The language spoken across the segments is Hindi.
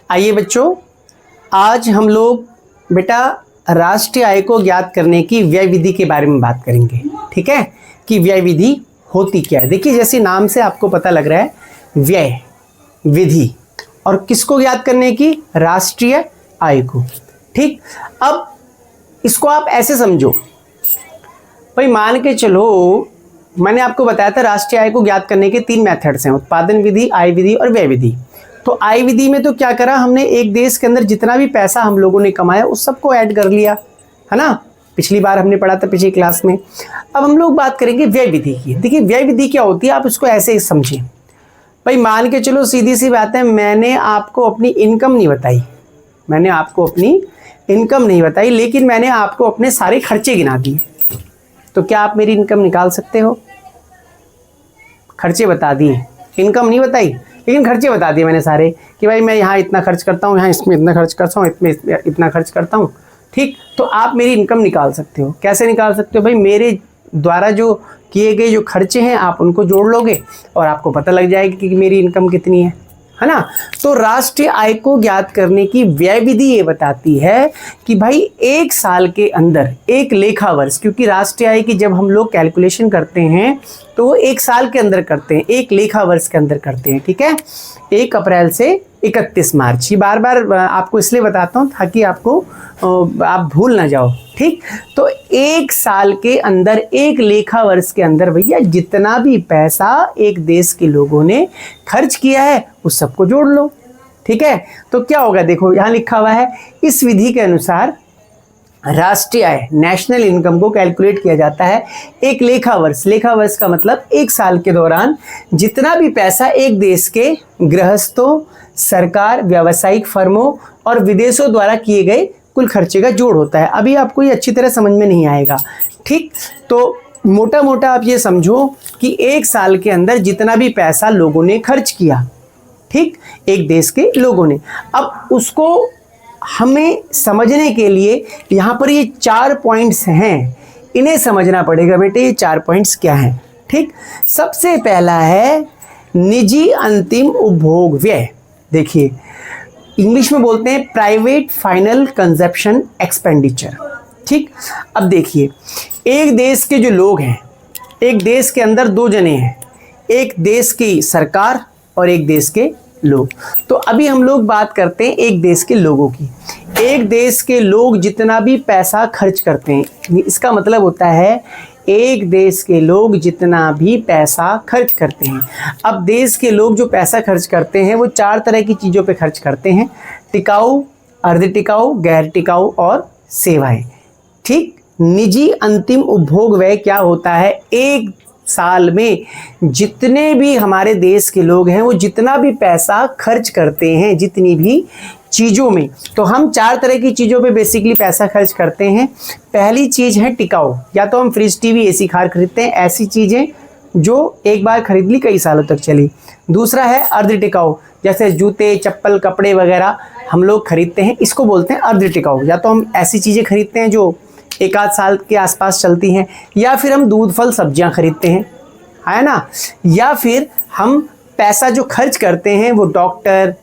आइए बच्चों, आज हम लोग बेटा राष्ट्रीय आय को ज्ञात करने की व्यय विधि के बारे में बात करेंगे। ठीक है कि व्यय विधि होती क्या है। देखिए, जैसे नाम से आपको पता लग रहा है, व्यय विधि और किसको ज्ञात करने की, राष्ट्रीय आय को। ठीक, अब इसको आप ऐसे समझो भाई, मान के चलो मैंने आपको बताया था राष्ट्रीय आय को ज्ञात करने के 3 मेथड्स हैं, उत्पादन विधि, आय विधि और व्यय विधि। तो आय विधि में तो क्या करा हमने, एक देश के अंदर जितना भी पैसा हम लोगों ने कमाया उस सबको ऐड कर लिया, है ना। पिछली बार हमने पढ़ा था, पिछली क्लास में। अब हम लोग बात करेंगे व्यय विधि की। देखिए, व्यय विधि क्या होती है, आप इसको ऐसे ही समझिए भाई। मान के चलो, सीधी सी बात है, मैंने आपको अपनी इनकम नहीं बताई, लेकिन मैंने आपको अपने सारे खर्चे गिना दिए। तो क्या आप मेरी इनकम निकाल सकते हो? खर्चे बता दिए, इनकम नहीं बताई लेकिन खर्चे बता दिए मैंने सारे, कि भाई मैं यहाँ इतना खर्च करता हूँ, यहाँ इसमें इतना खर्च करता हूँ, इसमें इतना खर्च करता हूँ। ठीक, तो आप मेरी इनकम निकाल सकते हो। कैसे निकाल सकते हो भाई? मेरे द्वारा जो किए गए जो खर्चे हैं आप उनको जोड़ लोगे और आपको पता लग जाएगा कि मेरी इनकम कितनी है ना। तो राष्ट्रीय आय को ज्ञात करने की व्यय विधि ये बताती है कि भाई एक साल के अंदर एक लेखा वर्ष, क्योंकि राष्ट्रीय आय की जब हम लोग कैलकुलेशन करते हैं तो वो एक साल के अंदर करते हैं, एक लेखा वर्ष के अंदर करते हैं। ठीक है, 1 अप्रैल से 31 मार्च। ये बार बार आपको इसलिए बताता हूँ ताकि आपको आप भूल ना जाओ। ठीक, तो एक साल के अंदर एक लेखा वर्ष के अंदर भैया जितना भी पैसा एक देश के लोगों ने खर्च किया है उस सबको जोड़ लो। ठीक है, तो क्या होगा, देखो यहाँ लिखा हुआ है, इस विधि के अनुसार राष्ट्रीय आय, नेशनल इनकम को कैलकुलेट किया जाता है एक लेखा वर्ष। लेखा वर्ष का मतलब एक साल के दौरान जितना भी पैसा एक देश के गृहस्थों, सरकार, व्यावसायिक फर्मों और विदेशों द्वारा किए गए कुल खर्चे का जोड़ होता है। अभी आपको ये अच्छी तरह समझ में नहीं आएगा। ठीक, तो मोटा मोटा आप ये समझो कि एक साल के अंदर जितना भी पैसा लोगों ने खर्च किया, ठीक, एक देश के लोगों ने, अब उसको हमें समझने के लिए यहाँ पर ये 4 पॉइंट्स हैं, इन्हें समझना पड़ेगा बेटे। ये 4 पॉइंट्स क्या हैं? ठीक, सबसे पहला है निजी अंतिम उपभोग व्यय। देखिए, इंग्लिश में बोलते हैं प्राइवेट फाइनल कंजप्शन एक्सपेंडिचर। ठीक, अब देखिए, एक देश के जो लोग हैं, एक देश के अंदर 2 जने हैं, एक देश की सरकार और एक देश के लोग। तो अभी हम लोग बात करते हैं एक देश के लोगों की। एक देश के लोग जितना भी पैसा खर्च करते हैं, इसका मतलब होता है एक देश के लोग जितना भी पैसा खर्च करते हैं। अब देश के लोग जो पैसा खर्च करते हैं वो 4 तरह की चीज़ों पे खर्च करते हैं: टिकाऊ, अर्ध टिकाऊ, गैर टिकाऊ और सेवाएं। ठीक, निजी अंतिम उपभोग व्यय क्या होता है, एक साल में जितने भी हमारे देश के लोग हैं वो जितना भी पैसा खर्च करते हैं, जितनी भी चीज़ों में, तो हम 4 तरह की चीज़ों पे बेसिकली पैसा खर्च करते हैं। पहली चीज़ है टिकाऊ, या तो हम फ्रिज, टीवी, एसी कार खरीदते हैं, ऐसी चीज़ें जो एक बार खरीद ली कई सालों तक चली। दूसरा है अर्ध टिकाऊ, जैसे जूते, चप्पल, कपड़े वगैरह हम लोग खरीदते हैं, इसको बोलते हैं अर्ध टिकाऊ। या तो हम ऐसी चीज़ें खरीदते हैं जो 1 आध साल के आसपास चलती हैं, या फिर हम दूध, फल, सब्जियां खरीदते हैं, है ना। या फिर हम पैसा जो खर्च करते हैं वो डॉक्टर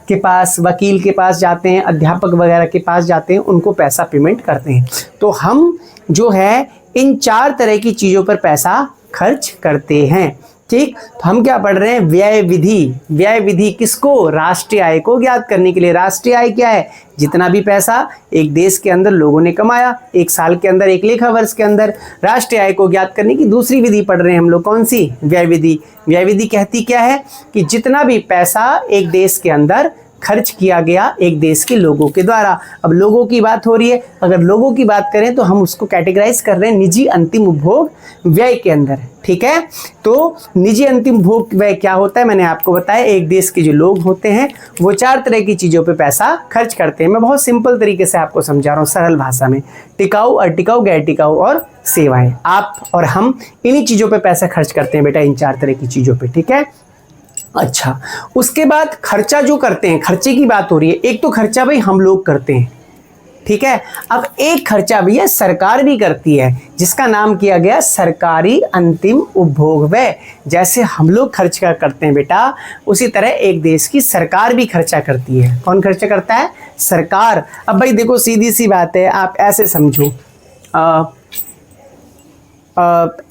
के पास, वकील के पास जाते हैं, अध्यापक वगैरह के पास जाते हैं, उनको पैसा पेमेंट करते हैं। तो हम जो है इन 4 तरह की चीज़ों पर पैसा खर्च करते हैं। ठीक, तो हम क्या पढ़ रहे हैं, व्यय विधि। व्यय विधि किसको, राष्ट्रीय आय को ज्ञात करने के लिए। राष्ट्रीय आय क्या है, जितना भी पैसा एक देश के अंदर लोगों ने कमाया एक साल के अंदर, एक लेखा वर्ष के अंदर। राष्ट्रीय आय को ज्ञात करने की दूसरी विधि पढ़ रहे हैं हम लोग, कौन सी, व्यय विधि। व्यय विधि कहती क्या है कि जितना भी पैसा एक देश के अंदर खर्च किया गया एक देश के लोगों के द्वारा। अब लोगों की बात हो रही है, अगर लोगों की बात करें तो हम उसको कैटेगराइज कर रहे हैं निजी अंतिम उपभोग व्यय के अंदर। ठीक है, तो निजी अंतिम उपभोग व्यय क्या होता है, मैंने आपको बताया, एक देश के जो लोग होते हैं वो 4 तरह की चीज़ों पे पैसा खर्च करते हैं। मैं बहुत सिंपल तरीके से आपको समझा रहा हूँ, सरल भाषा में। टिकाऊ, अटिकाऊ, गैर टिकाऊ और सेवाएं। आप और हम इन्हीं चीज़ों पे पैसा खर्च करते हैं बेटा, इन 4 तरह की चीज़ों पे। ठीक है, अच्छा, उसके बाद खर्चा जो करते हैं, खर्चे की बात हो रही है। एक तो खर्चा भाई हम लोग करते हैं, ठीक है। अब एक खर्चा भैया सरकार भी करती है, जिसका नाम किया गया सरकारी अंतिम उपभोग व्यय। जैसे हम लोग खर्च करते हैं बेटा, उसी तरह एक देश की सरकार भी खर्चा करती है। कौन खर्चा करता है? सरकार। अब भाई देखो सीधी सी बात है, आप ऐसे समझो,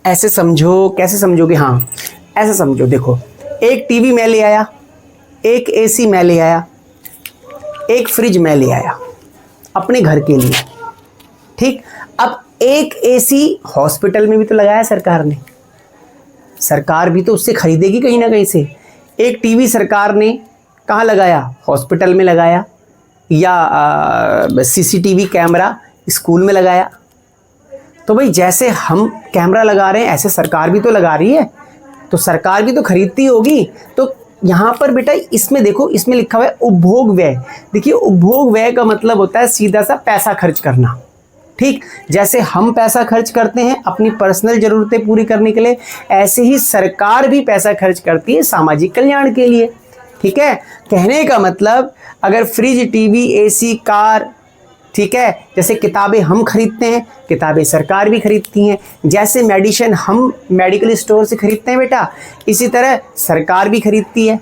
ऐसे समझो, कैसे समझोगे? हाँ ऐसे समझो, देखो एक टीवी मैं ले आया, एक एसी मैं ले आया, एक फ्रिज मैं ले आया अपने घर के लिए, ठीक। अब एक एसी हॉस्पिटल में भी तो लगाया सरकार ने, सरकार भी तो उससे खरीदेगी कहीं ना कहीं से। एक टीवी सरकार ने कहाँ लगाया? हॉस्पिटल में लगाया, या सीसीटीवी कैमरा स्कूल में लगाया। तो भाई जैसे हम कैमरा लगा रहे हैं ऐसे सरकार भी तो लगा रही है, तो सरकार भी तो खरीदती होगी। तो यहाँ पर बेटा इसमें देखो, इसमें लिखा हुआ है उपभोग व्यय। देखिए उपभोग व्यय का मतलब होता है सीधा सा पैसा खर्च करना, ठीक। जैसे हम पैसा खर्च करते हैं अपनी पर्सनल ज़रूरतें पूरी करने के लिए, ऐसे ही सरकार भी पैसा खर्च करती है सामाजिक कल्याण के लिए, ठीक है। कहने का मतलब अगर फ्रिज, टीवी, एसी, कार, ठीक है, जैसे किताबें हम खरीदते हैं, किताबें सरकार भी खरीदती हैं। जैसे मेडिसिन हम मेडिकल स्टोर से खरीदते हैं बेटा, इसी तरह सरकार भी खरीदती है,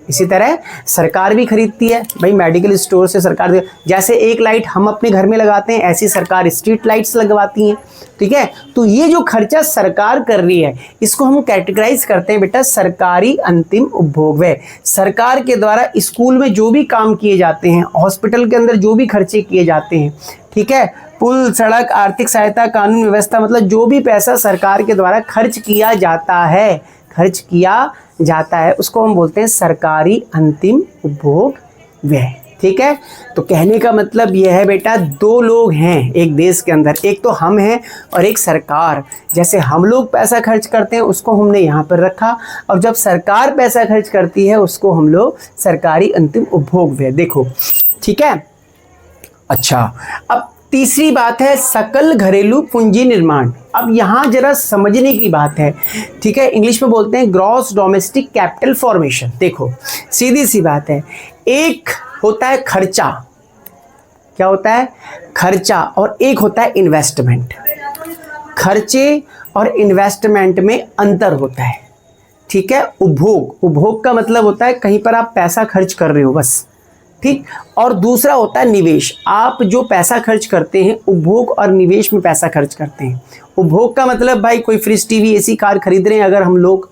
इसी तरह सरकार भी खरीदती है भाई मेडिकल स्टोर से सरकार। जैसे एक लाइट हम अपने घर में लगाते हैं, ऐसी सरकार स्ट्रीट लाइट्स लगवाती हैं, ठीक है। तो ये जो खर्चा सरकार कर रही है इसको हम कैटेगराइज करते हैं बेटा सरकारी अंतिम उपभोग व्यय। सरकार के द्वारा स्कूल में जो भी काम किए जाते हैं, हॉस्पिटल के अंदर जो भी खर्चे किए जाते हैं, ठीक है, पुल, सड़क, आर्थिक सहायता, कानून व्यवस्था, मतलब जो भी पैसा सरकार के द्वारा खर्च किया जाता है, खर्च किया जाता है, उसको हम बोलते हैं सरकारी अंतिम उपभोग व्यय, ठीक है। तो कहने का मतलब यह है बेटा, दो लोग हैं एक देश के अंदर, एक तो हम हैं और एक सरकार। जैसे हम लोग पैसा खर्च करते हैं उसको हमने यहाँ पर रखा, और जब सरकार पैसा खर्च करती है उसको हम लोग सरकारी अंतिम उपभोग व्यय, देखो, ठीक है। अच्छा, अब तीसरी बात है सकल घरेलू पूंजी निर्माण। अब यहाँ जरा समझने की बात है, ठीक है, इंग्लिश में बोलते हैं ग्रॉस डोमेस्टिक कैपिटल फॉर्मेशन। देखो सीधी सी बात है, एक होता है खर्चा, क्या होता है? खर्चा, और एक होता है इन्वेस्टमेंट। खर्चे और इन्वेस्टमेंट में अंतर होता है, ठीक है। उपभोग, उपभोग का मतलब होता है कहीं पर आप पैसा खर्च कर रहे हो बस, ठीक। और दूसरा होता है निवेश, आप जो पैसा खर्च करते हैं उपभोग और निवेश में पैसा खर्च करते हैं। उपभोग का मतलब भाई कोई फ्रिज, टीवी, एसी, कार खरीद रहे हैं अगर हम लोग,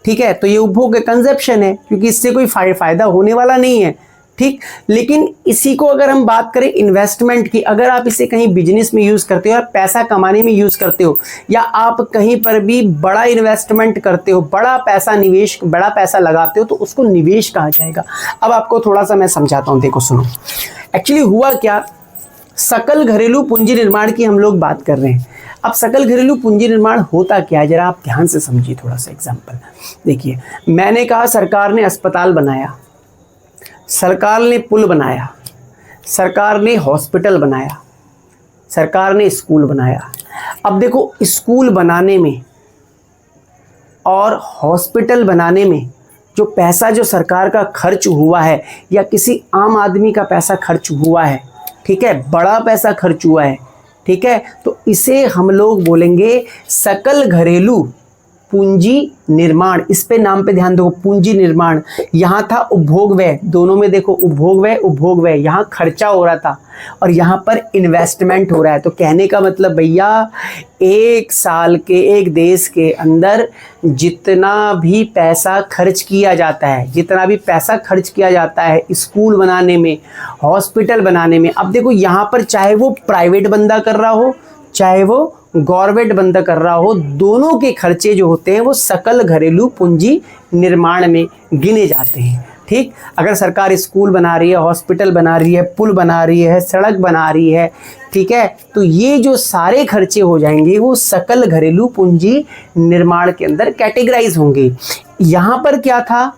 ठीक है, तो ये उपभोग है, कंजप्शन है, क्योंकि इससे कोई फायदा होने वाला नहीं है, ठीक। लेकिन इसी को अगर हम बात करें इन्वेस्टमेंट की, अगर आप इसे कहीं बिजनेस में यूज़ करते हो या पैसा कमाने में यूज़ करते हो, या आप कहीं पर भी बड़ा इन्वेस्टमेंट करते हो, बड़ा पैसा निवेश, बड़ा पैसा लगाते हो, तो उसको निवेश कहा जाएगा। अब आपको थोड़ा सा मैं समझाता हूँ, देखो सुनो। एक्चुअली हुआ क्या, सकल घरेलू पूंजी निर्माण की हम लोग बात कर रहे हैं। अब सकल घरेलू पूंजी निर्माण होता क्या है, जरा आप ध्यान से समझिए थोड़ा सा एग्जाम्पल। देखिए मैंने कहा सरकार ने अस्पताल बनाया, सरकार ने पुल बनाया, सरकार ने हॉस्पिटल बनाया, सरकार ने स्कूल बनाया। अब देखो स्कूल बनाने में और हॉस्पिटल बनाने में जो पैसा जो सरकार का खर्च हुआ है या किसी आम आदमी का पैसा खर्च हुआ है, ठीक है, बड़ा पैसा खर्च हुआ है, ठीक है, तो इसे हम लोग बोलेंगे सकल घरेलू पूंजी निर्माण। इस पे नाम पे ध्यान दो, पूंजी निर्माण। यहाँ था उपभोग व्यय, दोनों में देखो उपभोग व्यय, उपभोग व्यय, यहाँ खर्चा हो रहा था और यहाँ पर इन्वेस्टमेंट हो रहा है। तो कहने का मतलब भैया एक साल के, एक देश के अंदर जितना भी पैसा खर्च किया जाता है, जितना भी पैसा खर्च किया जाता है स्कूल बनाने में, हॉस्पिटल बनाने में, अब देखो यहाँ पर चाहे वो प्राइवेट बंदा कर रहा हो चाहे वो गवर्नमेंट बंदा कर रहा हो, दोनों के खर्चे जो होते हैं वो सकल घरेलू पूंजी निर्माण में गिने जाते हैं, ठीक। अगर सरकार स्कूल बना रही है, हॉस्पिटल बना रही है, पुल बना रही है, सड़क बना रही है, ठीक है, तो ये जो सारे खर्चे हो जाएंगे वो सकल घरेलू पूंजी निर्माण के अंदर कैटेगराइज होंगे। यहाँ पर क्या था,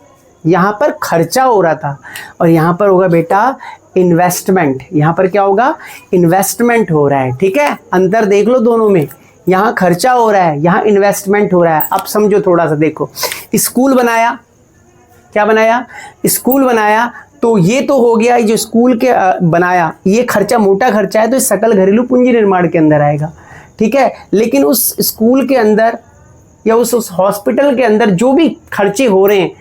यहाँ पर खर्चा हो रहा था और यहाँ पर होगा बेटा इन्वेस्टमेंट। यहाँ पर क्या होगा, इन्वेस्टमेंट हो रहा है, ठीक है। अंतर देख लो दोनों में, यहाँ खर्चा हो रहा है, यहाँ इन्वेस्टमेंट हो रहा है। अब समझो थोड़ा सा, देखो स्कूल बनाया, क्या बनाया, स्कूल बनाया, तो ये तो हो गया जो स्कूल के बनाया, ये खर्चा मोटा खर्चा है तो सकल घरेलू पूंजी निर्माण के अंदर आएगा, ठीक है। लेकिन उस स्कूल के अंदर या उस हॉस्पिटल के अंदर जो भी खर्चे हो रहे हैं,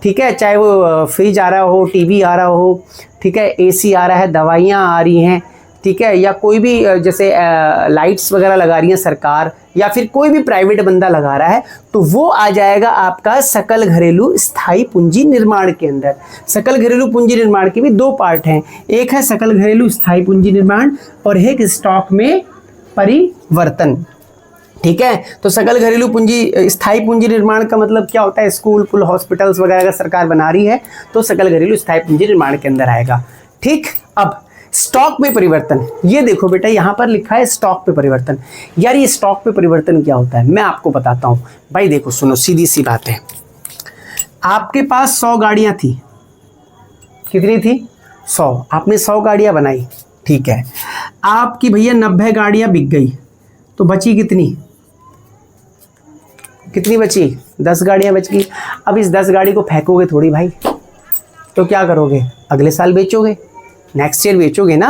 ठीक है, चाहे वो फ्रिज आ रहा हो, टीवी आ रहा हो, ठीक है, एसी आ रहा है, दवाइयाँ आ रही हैं, ठीक है, या कोई भी जैसे लाइट्स वगैरह लगा रही है सरकार या फिर कोई भी प्राइवेट बंदा लगा रहा है, तो वो आ जाएगा आपका सकल घरेलू स्थायी पूंजी निर्माण के अंदर। सकल घरेलू पूंजी निर्माण के भी दो पार्ट हैं, एक है सकल घरेलू स्थायी पूंजी निर्माण और एक स्टॉक में परिवर्तन, ठीक है। तो सकल घरेलू पूंजी स्थायी पूंजी निर्माण का मतलब क्या होता है, स्कूल पुल हॉस्पिटल्स वगैरह अगर सरकार बना रही है तो सकल घरेलू स्थायी पूंजी निर्माण के अंदर आएगा, ठीक। अब स्टॉक में परिवर्तन, ये देखो बेटा यहाँ पर लिखा है स्टॉक पे परिवर्तन। यार ये स्टॉक पे परिवर्तन क्या होता है, मैं आपको बताता हूँ भाई। देखो सुनो, सीधी सी बात है, आपके पास 100 गाड़ियाँ थी, कितनी थी 100, आपने 100 गाड़ियाँ बनाई, ठीक है। आपकी भैया 90 गाड़ियाँ बिक गई, तो बची कितनी, कितनी बची, 10 गाड़ियाँ बच गई। अब इस 10 गाड़ी को फेंकोगे थोड़ी भाई, तो क्या करोगे, अगले साल बेचोगे, नेक्स्ट ईयर बेचोगे ना,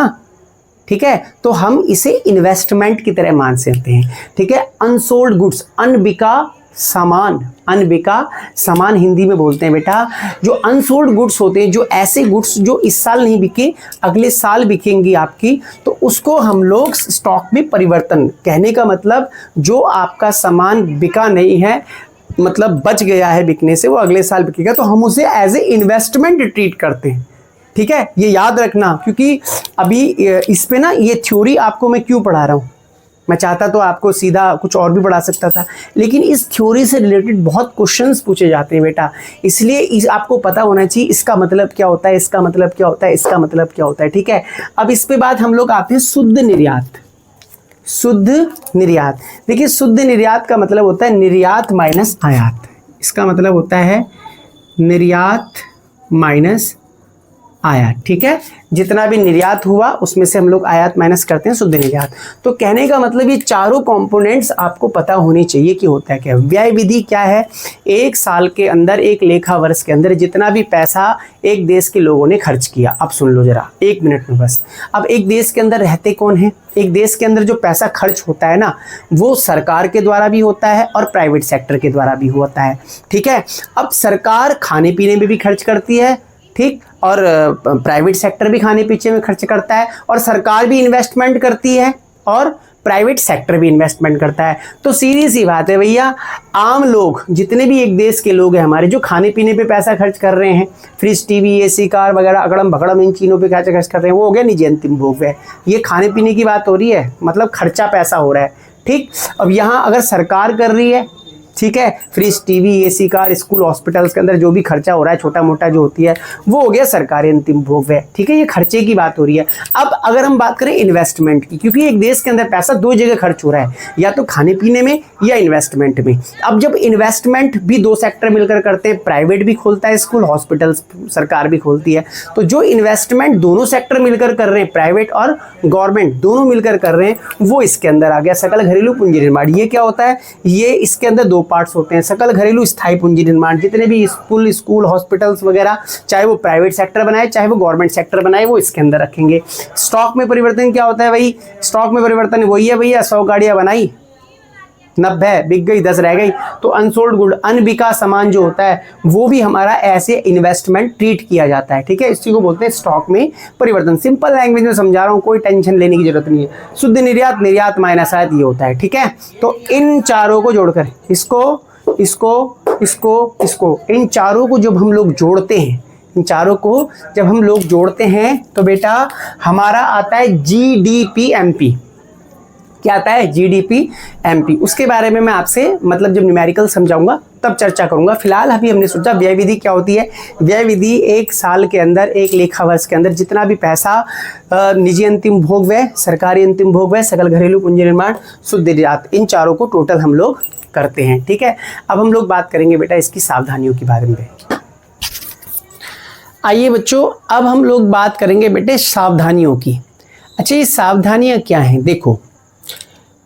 ठीक है। तो हम इसे इन्वेस्टमेंट की तरह मान सकते हैं, ठीक है। अनसोल्ड गुड्स, अनबिका सामान, अनबिका सामान हिंदी में बोलते हैं बेटा। जो अनसोल्ड गुड्स होते हैं, जो ऐसे गुड्स जो इस साल नहीं बिके अगले साल बिकेंगी आपकी, तो उसको हम लोग स्टॉक में परिवर्तन, कहने का मतलब जो आपका सामान बिका नहीं है, मतलब बच गया है बिकने से, वो अगले साल बिकेगा, तो हम उसे एज ए इन्वेस्टमेंट ट्रीट करते हैं, ठीक है। ये याद रखना, क्योंकि अभी इस पे ना ये थ्योरी आपको मैं क्यों पढ़ा रहा हूँ, मैं चाहता तो आपको सीधा कुछ और भी पढ़ा सकता था, लेकिन इस थ्योरी से रिलेटेड बहुत क्वेश्चंस पूछे जाते हैं बेटा, इसलिए आपको पता होना चाहिए इसका मतलब क्या होता है, इसका मतलब क्या होता है, इसका मतलब क्या होता है, ठीक है। अब इस पे बाद हम लोग आते हैं शुद्ध निर्यात। शुद्ध निर्यात, देखिए शुद्ध निर्यात का मतलब होता है निर्यात माइनस आयात, इसका मतलब होता है निर्यात माइनस आयात, ठीक है। जितना भी निर्यात हुआ उसमें से हम लोग आयात माइनस करते हैं, शुद्ध निर्यात। तो कहने का मतलब ये चारों कंपोनेंट्स आपको पता होनी चाहिए कि होता है क्या। व्यय विधि क्या है, एक साल के अंदर, एक लेखा वर्ष के अंदर जितना भी पैसा एक देश के लोगों ने खर्च किया। अब सुन लो जरा 1 मिनट में बस। अब एक देश के अंदर रहते कौन है, एक देश के अंदर जो पैसा खर्च होता है ना, वो सरकार के द्वारा भी होता है और प्राइवेट सेक्टर के द्वारा भी होता है, ठीक है। अब सरकार खाने पीने में भी खर्च करती है, ठीक, और प्राइवेट सेक्टर भी खाने पीने में खर्च करता है, और सरकार भी इन्वेस्टमेंट करती है और प्राइवेट सेक्टर भी इन्वेस्टमेंट करता है। तो सीधी सी बात है भैया, आम लोग जितने भी एक देश के लोग हैं हमारे, जो खाने पीने पे पैसा खर्च कर रहे हैं, फ्रिज टीवी एसी कार वगैरह अगड़म भगड़म इन चीज़ों पे पैसा खर्च कर रहे हैं, वो हो गया निजी अंतिम भोग है। ये खाने पीने की बात हो रही है, मतलब खर्चा पैसा हो रहा है, ठीक। अब यहाँ अगर सरकार कर रही है, ठीक है, fridge TV AC car school hospitals के अंदर जो भी खर्चा हो रहा है छोटा मोटा जो होती है, वो हो गया सरकारी अंतिम भोग है, ठीक है। ये खर्चे की बात हो रही है। अब अगर हम बात करें इन्वेस्टमेंट की, क्योंकि एक देश के अंदर पैसा 2 जगह खर्च हो रहा है, या तो खाने पीने में या इन्वेस्टमेंट में। अब जब इन्वेस्टमेंट भी 2 सेक्टर मिलकर करते हैं, प्राइवेट भी खोलता है स्कूल, हॉस्पिटल्स सरकार भी खोलती है, तो जो इन्वेस्टमेंट दोनों सेक्टर मिलकर कर रहे हैं, प्राइवेट और गवर्नमेंट दोनों मिलकर कर रहे हैं, वो इसके अंदर आ गया सकल घरेलू पूंजी निर्माण। ये क्या होता है, ये इसके अंदर 2 पार्ट्स होते हैं, सकल घरेलू स्थायी पूंजी निर्माण। जितने भी स्कूल हॉस्पिटल्स वगैरह, चाहे वो प्राइवेट सेक्टर बनाए चाहे वो गवर्नमेंट सेक्टर बनाए, वो इसके अंदर रखेंगे। स्टॉक में परिवर्तन क्या होता है भाई, स्टॉक में परिवर्तन वही है भैया, 100 गाड़ियां बनाई, 90 बिक गई, 10 रह गई, तो अनसोल्ड गुड, अनबिका सामान जो होता है वो भी हमारा ऐसे इन्वेस्टमेंट ट्रीट किया जाता है, ठीक है। इसी को बोलते हैं स्टॉक में परिवर्तन। सिंपल लैंग्वेज में समझा रहा हूँ, कोई टेंशन लेने की जरूरत नहीं है। शुद्ध निर्यात, निर्यात माइनस आयात, ये होता है, ठीक है। तो इन चारों को जोड़कर, इसको इसको इसको इसको, इन चारों को जब हम लोग जोड़ते हैं, इन चारों को जब हम लोग जोड़ते हैं तो बेटा हमारा आता है GDP-MP। क्या आता है, GDP-MP। उसके बारे में मैं आपसे मतलब जब न्यूमेरिकल समझाऊंगा तब चर्चा करूंगा। फिलहाल अभी हमने सोचा व्यय विधि क्या होती है। व्यय विधि एक साल के अंदर, एक लेखा वर्ष के अंदर जितना भी पैसा निजी अंतिम भोग व्यय, सरकारी अंतिम भोग व्यय, सकल घरेलू पूंजी निर्माण, शुद्ध निर्यात, इन चारों को टोटल हम लोग करते हैं, ठीक है। अब हम लोग बात करेंगे बेटा इसकी सावधानियों के बारे में। आइए बच्चों, अब हम लोग बात करेंगे बेटे सावधानियों की। अच्छा, ये सावधानियां क्या हैं, देखो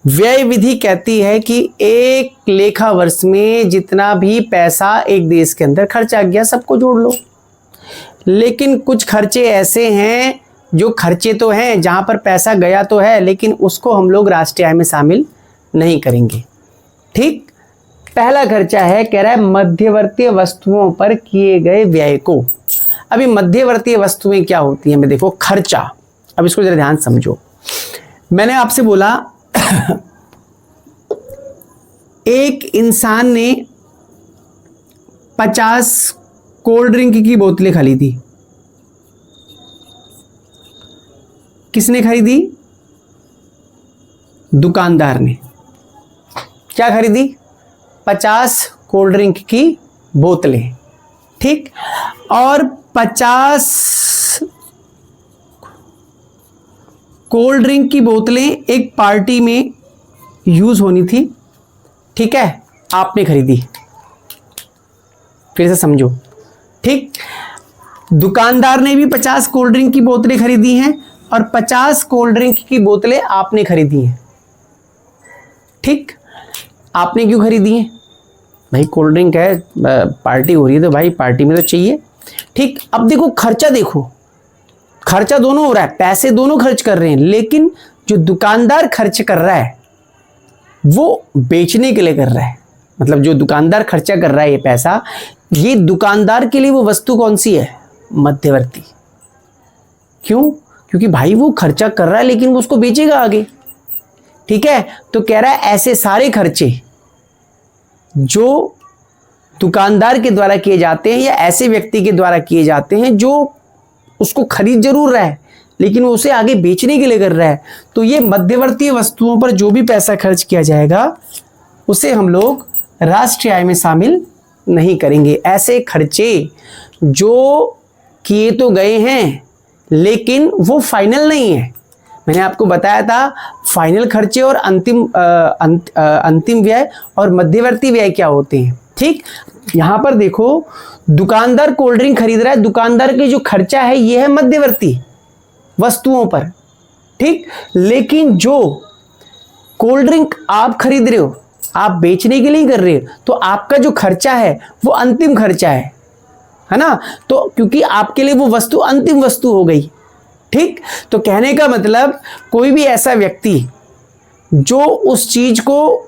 व्यय विधि कहती है कि एक लेखा वर्ष में जितना भी पैसा एक देश के अंदर खर्चा गया सबको जोड़ लो। लेकिन कुछ खर्चे ऐसे हैं जो खर्चे तो हैं, जहाँ पर पैसा गया तो है, लेकिन उसको हम लोग राष्ट्रीय आय में शामिल नहीं करेंगे। ठीक, पहला खर्चा है, कह रहा है मध्यवर्ती वस्तुओं पर किए गए व्यय को। अभी मध्यवर्ती वस्तुएं क्या होती हैं? मैं देखो खर्चा, अब इसको जरा ध्यान समझो। मैंने आपसे बोला एक इंसान ने 50 कोल्ड ड्रिंक की बोतलें खरीदी। किसने खरीदी? दुकानदार ने। क्या खरीदी? 50 कोल्ड ड्रिंक की बोतलें। ठीक, और 50 कोल्ड ड्रिंक की बोतलें एक पार्टी में यूज होनी थी। ठीक है, आपने खरीदी। फिर से समझो। ठीक, दुकानदार ने भी 50 कोल्ड ड्रिंक की बोतलें खरीदी हैं और 50 कोल्ड ड्रिंक की बोतलें आपने खरीदी हैं। ठीक, आपने क्यों खरीदी हैं? भाई कोल्ड ड्रिंक है, पार्टी हो रही है तो भाई पार्टी में तो चाहिए। ठीक, अब देखो खर्चा, देखो खर्चा दोनों हो रहा है, पैसे दोनों खर्च कर रहे हैं, लेकिन जो दुकानदार खर्च कर रहा है वो बेचने के लिए कर रहा है। मतलब जो दुकानदार खर्चा कर रहा है ये पैसा, ये दुकानदार के लिए वो वस्तु कौन सी है? मध्यवर्ती। क्यों? क्योंकि भाई वो खर्चा कर रहा है लेकिन वो उसको बेचेगा आगे। ठीक है, तो कह रहा है ऐसे सारे खर्चे जो दुकानदार के द्वारा किए जाते हैं या ऐसे व्यक्ति के द्वारा किए जाते हैं जो उसको खरीद जरूर रहा है लेकिन वो उसे आगे बेचने के लिए कर रहा है, तो ये मध्यवर्ती वस्तुओं पर जो भी पैसा खर्च किया जाएगा उसे हम लोग राष्ट्रीय आय में शामिल नहीं करेंगे। ऐसे खर्चे जो किए तो गए हैं लेकिन वो फाइनल नहीं है। मैंने आपको बताया था फाइनल खर्चे और अंतिम व्यय और मध्यवर्ती व्यय क्या होते हैं। ठीक, यहां पर देखो दुकानदार कोल्ड ड्रिंक खरीद रहा है, दुकानदार के जो खर्चा है ये है मध्यवर्ती वस्तुओं पर। ठीक, लेकिन जो कोल्ड ड्रिंक आप खरीद रहे हो, आप बेचने के लिए कर रहे हो, तो आपका जो खर्चा है वो अंतिम खर्चा है ना। तो क्योंकि आपके लिए वो वस्तु अंतिम वस्तु हो गई। ठीक, तो कहने का मतलब कोई भी ऐसा व्यक्ति जो उस चीज को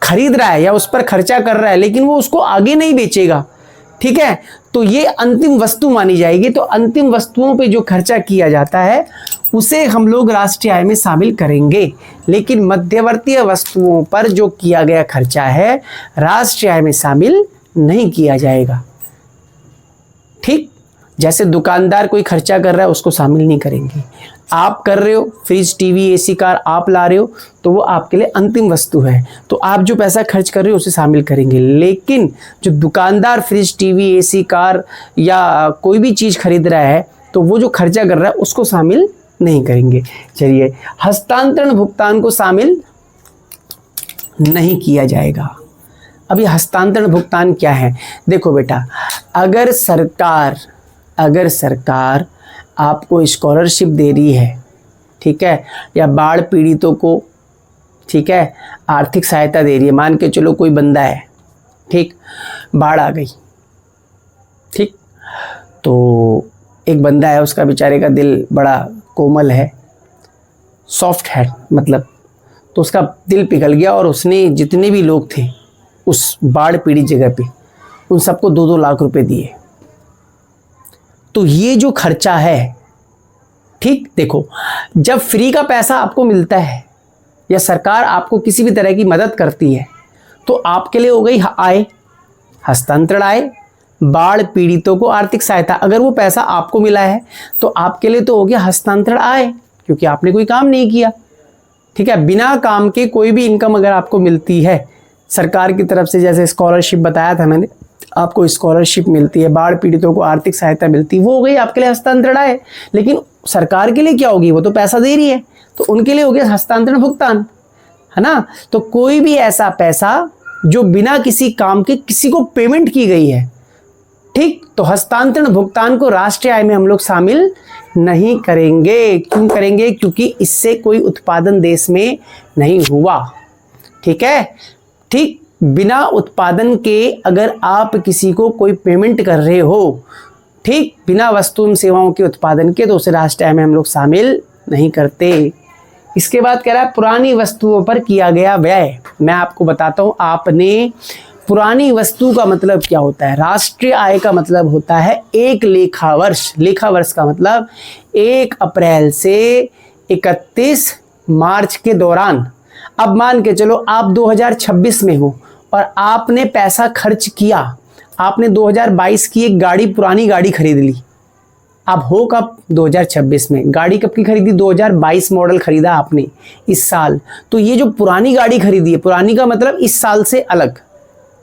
खरीद रहा है या उस पर खर्चा कर रहा है लेकिन वो उसको आगे नहीं बेचेगा, ठीक है, तो ये अंतिम वस्तु मानी जाएगी। तो अंतिम वस्तुओं पे जो खर्चा किया जाता है उसे हम लोग राष्ट्रीय आय में शामिल करेंगे, लेकिन मध्यवर्ती वस्तुओं पर जो किया गया खर्चा है राष्ट्रीय आय में शामिल नहीं किया जाएगा। ठीक, जैसे दुकानदार कोई खर्चा कर रहा है उसको शामिल नहीं करेंगे। आप कर रहे हो, फ्रिज, टीवी, एसी, कार आप ला रहे हो, तो वो आपके लिए अंतिम वस्तु है, तो आप जो पैसा खर्च कर रहे हो उसे शामिल करेंगे। लेकिन जो दुकानदार फ्रिज, टीवी, एसी, कार या कोई भी चीज़ खरीद रहा है तो वो जो खर्चा कर रहा है उसको शामिल नहीं करेंगे। चलिए, हस्तांतरण भुगतान को शामिल नहीं किया जाएगा। अब ये हस्तांतरण भुगतान क्या है? देखो बेटा, अगर सरकार आपको स्कॉलरशिप दे रही है, ठीक है, या बाढ़ पीड़ितों को, ठीक है, आर्थिक सहायता दे रही है। मान के चलो कोई बंदा है, ठीक, बाढ़ आ गई, ठीक, तो एक बंदा है, उसका बेचारे का दिल बड़ा कोमल है, सॉफ्ट है मतलब, तो उसका दिल पिघल गया और उसने जितने भी लोग थे उस बाढ़ पीड़ित जगह पे उन सबको 2-2 लाख रुपए दिए। तो ये जो खर्चा है, ठीक, देखो, जब फ्री का पैसा आपको मिलता है या सरकार आपको किसी भी तरह की मदद करती है तो आपके लिए हो गई आय, हस्तांतरण आय। बाढ़ पीड़ितों को आर्थिक सहायता, अगर वो पैसा आपको मिला है तो आपके लिए तो हो गया हस्तांतरण आय, क्योंकि आपने कोई काम नहीं किया। ठीक है, बिना काम के कोई भी इनकम अगर आपको मिलती है सरकार की तरफ से, जैसे स्कॉलरशिप बताया था मैंने, आपको स्कॉलरशिप मिलती है, बाढ़ पीड़ितों को आर्थिक सहायता मिलती है, वो हो गई आपके लिए हस्तांतरण आय। लेकिन सरकार के लिए क्या होगी? वो तो पैसा दे रही है, तो उनके लिए हो गया हस्तांतरण भुगतान, है ना। तो कोई भी ऐसा पैसा जो बिना किसी काम के किसी को पेमेंट की गई है, ठीक, तो हस्तांतरण भुगतान को राष्ट्रीय आय में हम लोग शामिल नहीं करेंगे। क्यों करेंगे? क्योंकि इससे कोई उत्पादन देश में नहीं हुआ। ठीक है, ठीक, बिना उत्पादन के अगर आप किसी को कोई पेमेंट कर रहे हो ठीक, बिना वस्तु एवं सेवाओं के उत्पादन के, तो उसे राष्ट्रीय आय में हम लोग शामिल नहीं करते। इसके बाद कह रहा है पुरानी वस्तुओं पर किया गया व्यय। मैं आपको बताता हूँ, आपने पुरानी वस्तु का मतलब क्या होता है? राष्ट्रीय आय का मतलब होता है एक लेखा वर्ष। लेखा वर्ष का मतलब 1 अप्रैल से 31 मार्च के दौरान। अब मान के चलो आप 2026 में हो और आपने पैसा खर्च किया, आपने 2022 की एक गाड़ी, पुरानी गाड़ी खरीद ली। अब हो कब? 2026 में। गाड़ी कब की खरीदी? 2022 मॉडल खरीदा आपने इस साल। तो ये जो पुरानी गाड़ी खरीदी है, पुरानी का मतलब इस साल से अलग,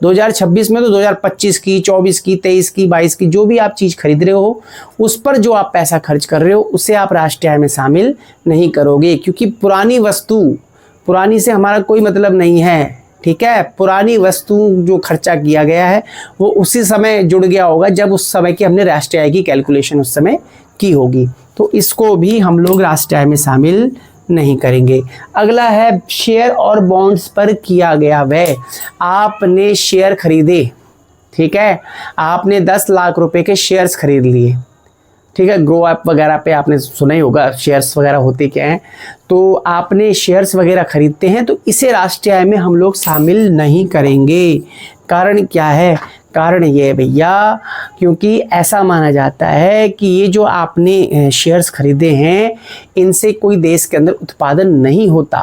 2026 में तो 2025 की, 24 की, 23 की, 22 की, जो भी आप चीज़ खरीद रहे हो उस पर जो आप पैसा खर्च कर रहे हो उसे आप राष्ट्रीय आय में शामिल नहीं करोगे, क्योंकि पुरानी वस्तु, पुरानी से हमारा कोई मतलब नहीं है। ठीक है, पुरानी वस्तु जो खर्चा किया गया है वो उसी समय जुड़ गया होगा जब उस समय की हमने राष्ट्रीय आय की कैलकुलेशन उस समय की होगी, तो इसको भी हम लोग राष्ट्रीय आय में शामिल नहीं करेंगे। अगला है शेयर और बॉन्ड्स पर किया गया व्यय। आपने शेयर खरीदे, ठीक है, आपने 10 लाख रुपए के शेयर्स खरीद लिए, ठीक है, ग्रो ऐप वगैरह पे आपने सुना ही होगा शेयर्स वगैरह होते क्या हैं। तो आपने शेयर्स वगैरह खरीदते हैं, तो इसे राष्ट्रीय आय में हम लोग शामिल नहीं करेंगे। कारण क्या है? कारण ये है भैया, क्योंकि ऐसा माना जाता है कि ये जो आपने शेयर्स खरीदे हैं इनसे कोई देश के अंदर उत्पादन नहीं होता।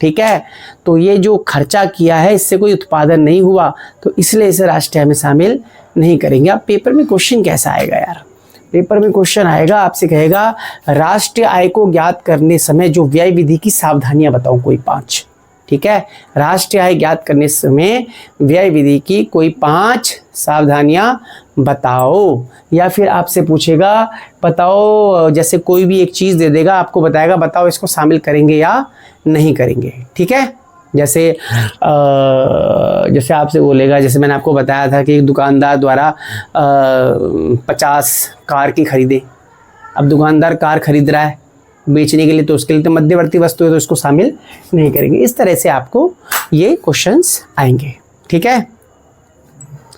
ठीक है, तो ये जो खर्चा किया है इससे कोई उत्पादन नहीं हुआ, तो इसलिए इसे राष्ट्रीय आय में शामिल नहीं करेंगे। अब पेपर में क्वेश्चन कैसा आएगा यार? पेपर में क्वेश्चन आएगा, आपसे कहेगा राष्ट्रीय आय को ज्ञात करने समय जो व्यय विधि की सावधानियां बताओ कोई 5। ठीक है, राष्ट्रीय आय ज्ञात करने समय व्यय विधि की कोई 5 सावधानियां बताओ। या फिर आपसे पूछेगा बताओ, जैसे कोई भी एक चीज़ दे देगा, आपको बताएगा बताओ इसको शामिल करेंगे या नहीं करेंगे। ठीक है, जैसे जैसे आपसे बोलेगा, जैसे मैंने आपको बताया था कि दुकानदार द्वारा 50 कार की खरीदे। अब दुकानदार कार खरीद रहा है बेचने के लिए, तो उसके लिए तो मध्यवर्ती वस्तु है, तो इसको शामिल नहीं करेंगे। इस तरह से आपको ये क्वेश्चंस आएंगे। ठीक है।